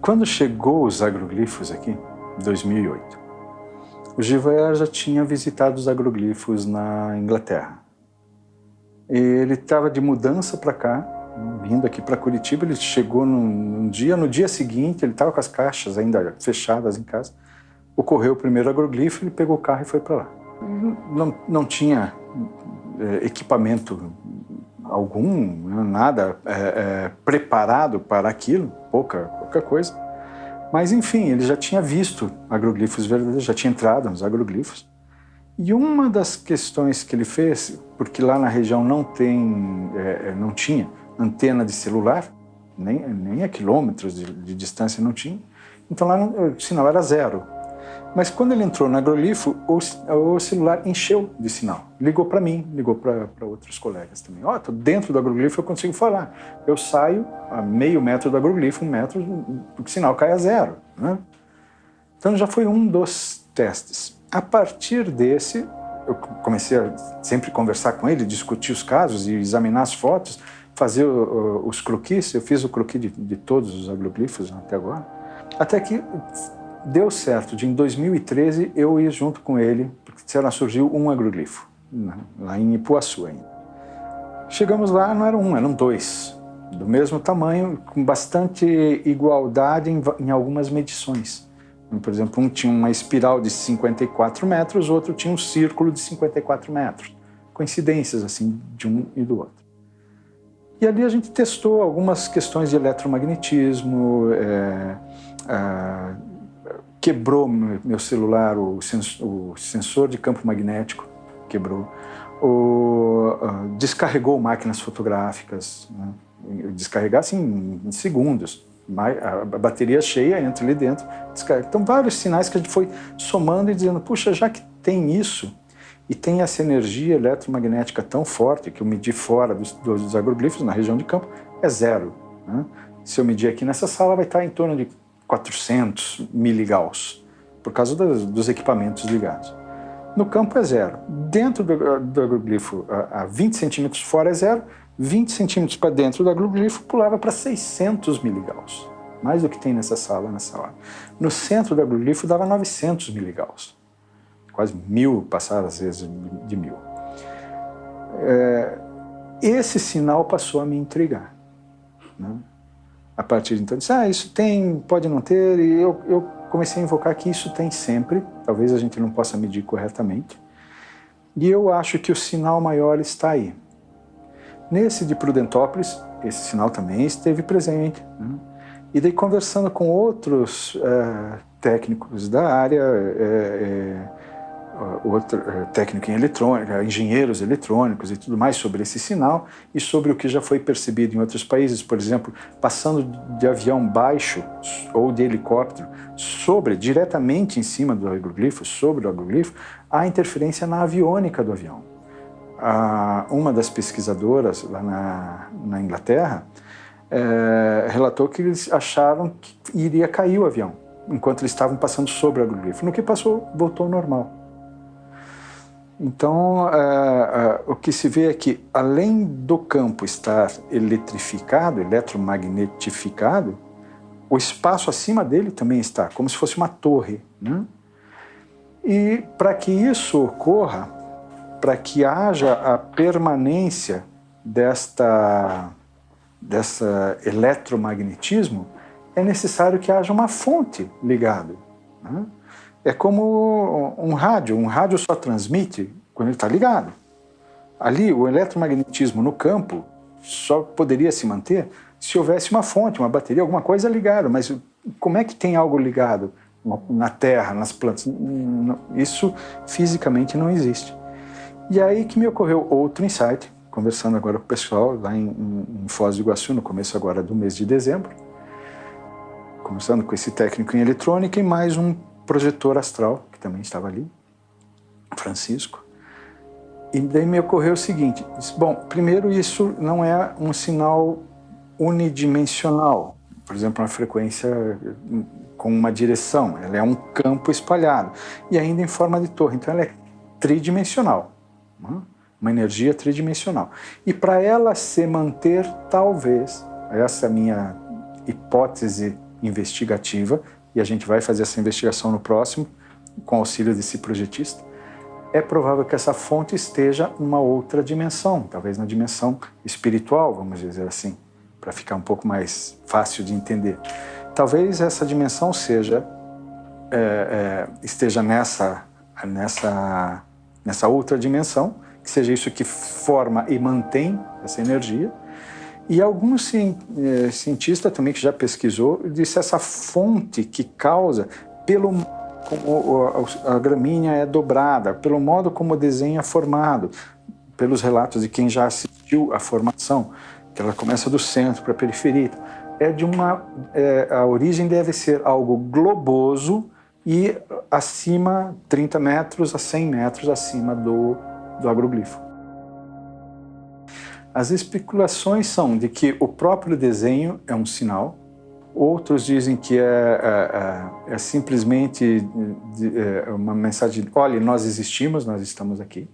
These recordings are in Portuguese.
Quando chegou os agroglifos aqui, em 2008, o Gilvaert já tinha visitado os agroglifos na Inglaterra. Ele estava de mudança para cá, vindo aqui para Curitiba. Ele chegou no dia seguinte, ele estava com as caixas ainda fechadas em casa. Ocorreu o primeiro agroglifo, ele pegou o carro e foi para lá. Não tinha equipamento algum, nada preparado para aquilo, pouca coisa. Mas, enfim, ele já tinha visto agroglifos verdadeiros, já tinha entrado nos agroglifos. E uma das questões que ele fez, porque lá na região não tinha antena de celular, nem a quilômetros de distância não tinha, então lá o sinal era zero. Mas quando ele entrou no agroglifo, o celular encheu de sinal. Ligou para mim, ligou para outros colegas também. Estou dentro do agroglifo, eu consigo falar. Eu saio a meio metro do agroglifo, 1 metro, o sinal cai a zero, né? Então já foi um dos testes. A partir desse, eu comecei a sempre conversar com ele, discutir os casos e examinar as fotos, fazer os croquis. Eu fiz o croquis de todos os agroglifos até agora. Até que deu certo de, em 2013, eu ir junto com ele, porque surgiu um agroglifo, lá em Ipuaçu ainda. Chegamos lá, não eram eram 2, do mesmo tamanho, com bastante igualdade em algumas medições. Por exemplo, um tinha uma espiral de 54 metros, o outro tinha um círculo de 54 metros. Coincidências, assim, de um e do outro. E ali a gente testou algumas questões de eletromagnetismo, quebrou meu celular, o sensor de campo magnético quebrou, descarregou máquinas fotográficas, né? Descarregar assim em segundos, a bateria cheia entra ali dentro, descarrega. Então vários sinais que a gente foi somando e dizendo, puxa, já que tem isso e tem essa energia eletromagnética tão forte que eu medi fora dos agroglifos na região de campo, é zero, né? Se eu medir aqui nessa sala vai estar em torno de 400 miligauss, por causa dos equipamentos ligados. No campo é zero. Dentro do agroglifo, a 20 centímetros fora é zero, 20 centímetros para dentro do agroglifo pulava para 600 miligauss. Mais do que tem nessa sala, nessa hora. No centro do agroglifo dava 900 miligauss. Quase 1000, passaram às vezes de 1000. Esse sinal passou a me intrigar, né? A partir de então, eu disse, isso tem, pode não ter, e eu comecei a invocar que isso tem sempre, talvez a gente não possa medir corretamente, e eu acho que o sinal maior está aí. Nesse de Prudentópolis, esse sinal também esteve presente, né? E daí conversando com outros técnicos da área, outro técnico em eletrônica, engenheiros eletrônicos e tudo mais sobre esse sinal e sobre o que já foi percebido em outros países, por exemplo, passando de avião baixo ou de helicóptero diretamente em cima do agroglifo, sobre o agroglifo, há interferência na aviônica do avião. Uma das pesquisadoras lá na Inglaterra relatou que eles acharam que iria cair o avião enquanto eles estavam passando sobre o agroglifo. No que passou, voltou ao normal. Então, o que se vê é que, além do campo estar eletrificado, eletromagnetificado, o espaço acima dele também está, como se fosse uma torre, né? E para que isso ocorra, para que haja a permanência dessa eletromagnetismo, é necessário que haja uma fonte ligada, né? É como um rádio só transmite quando ele está ligado. Ali, o eletromagnetismo no campo só poderia se manter se houvesse uma fonte, uma bateria, alguma coisa ligada. Mas como é que tem algo ligado na terra, nas plantas? Isso fisicamente não existe. E aí que me ocorreu outro insight, conversando agora com o pessoal lá em Foz do Iguaçu, no começo agora do mês de dezembro, conversando com esse técnico em eletrônica e mais um projetor astral, que também estava ali, Francisco. E daí me ocorreu o seguinte, bom, primeiro isso não é um sinal unidimensional, por exemplo, uma frequência com uma direção, ela é um campo espalhado, e ainda em forma de torre, então ela é tridimensional, né? Uma energia tridimensional. E para ela se manter, talvez, essa minha hipótese investigativa, e a gente vai fazer essa investigação no próximo, com auxílio desse projetista, é provável que essa fonte esteja numa outra dimensão, talvez na dimensão espiritual, vamos dizer assim, para ficar um pouco mais fácil de entender. Talvez essa dimensão esteja nessa outra dimensão, que seja isso que forma e mantém essa energia. E alguns cientistas também que já pesquisou, disse essa fonte que causa, como a gramínea é dobrada, pelo modo como o desenho é formado, pelos relatos de quem já assistiu à formação, que ela começa do centro para a periferia. A origem deve ser algo globoso e acima, 30 metros a 100 metros acima do agroglifo. As especulações são de que o próprio desenho é um sinal, outros dizem que é simplesmente uma mensagem de, olha, nós existimos, nós estamos aqui.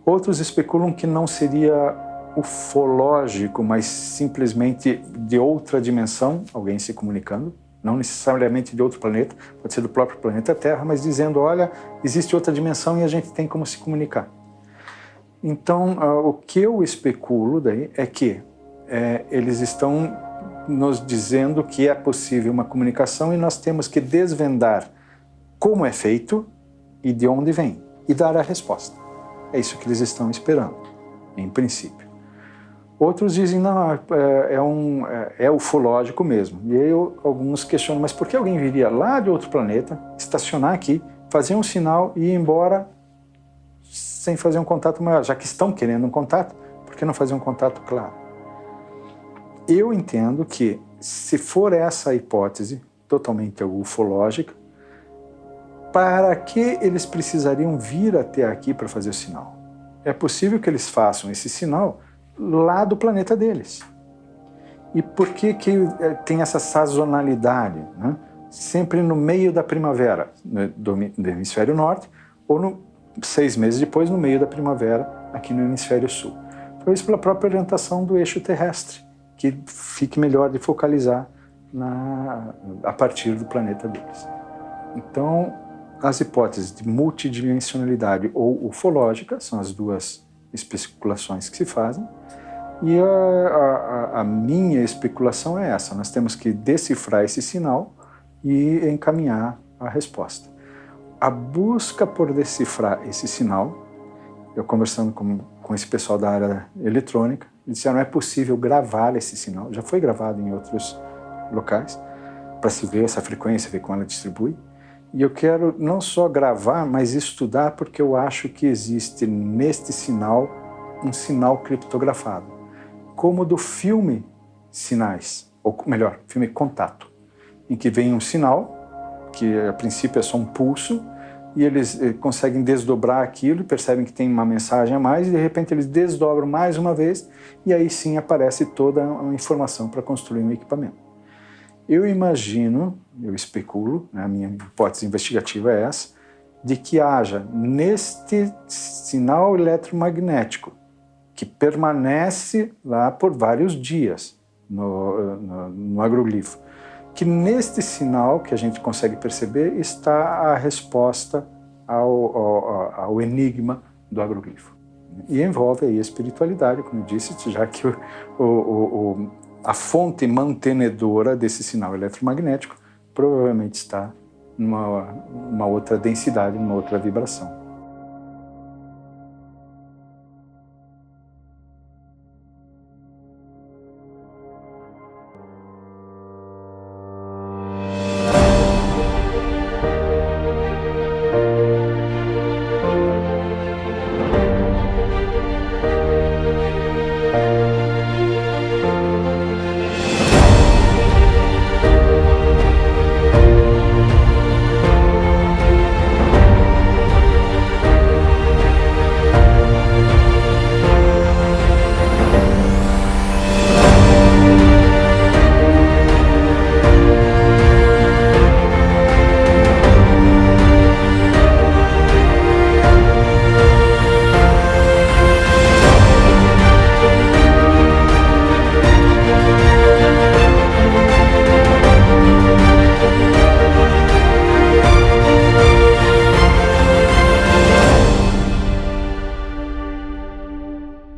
Outros especulam que não seria ufológico, mas simplesmente de outra dimensão, alguém se comunicando, não necessariamente de outro planeta, pode ser do próprio planeta Terra, mas dizendo, olha, existe outra dimensão e a gente tem como se comunicar. Então, o que eu especulo daí é que eles estão nos dizendo que é possível uma comunicação e nós temos que desvendar como é feito e de onde vem, e dar a resposta. É isso que eles estão esperando, em princípio. Outros dizem, não, é ufológico mesmo. E aí alguns questionam, mas por que alguém viria lá de outro planeta, estacionar aqui, fazer um sinal e ir embora sem fazer um contato maior? Já que estão querendo um contato, por que não fazer um contato claro? Eu entendo que, se for essa a hipótese, totalmente ufológica, para que eles precisariam vir até aqui para fazer o sinal? É possível que eles façam esse sinal lá do planeta deles. E por que tem essa sazonalidade, né? Sempre no meio da primavera, do hemisfério norte, ou 6 meses depois, no meio da primavera, aqui no hemisfério sul. Talvez pela própria orientação do eixo terrestre, que fique melhor de focalizar a partir do planeta deles. Então, as hipóteses de multidimensionalidade ou ufológica são as duas especulações que se fazem, e a minha especulação é essa: nós temos que decifrar esse sinal e encaminhar a resposta. A busca por decifrar esse sinal, eu conversando com esse pessoal da área eletrônica, eles disseram, não é possível gravar esse sinal, já foi gravado em outros locais, para se ver essa frequência, ver como ela distribui. E eu quero não só gravar, mas estudar, porque eu acho que existe neste sinal um sinal criptografado, como do filme Sinais, ou melhor, filme Contato, em que vem um sinal, que a princípio é só um pulso, e eles conseguem desdobrar aquilo, percebem que tem uma mensagem a mais, e de repente eles desdobram mais uma vez, e aí sim aparece toda a informação para construir um equipamento. Eu imagino, eu especulo, né, a minha hipótese investigativa é essa, de que haja neste sinal eletromagnético, que permanece lá por vários dias no agroglifo, que neste sinal que a gente consegue perceber está a resposta ao enigma do agroglifo. E envolve aí a espiritualidade, como eu disse, já que a fonte mantenedora desse sinal eletromagnético provavelmente está numa outra densidade, numa outra vibração.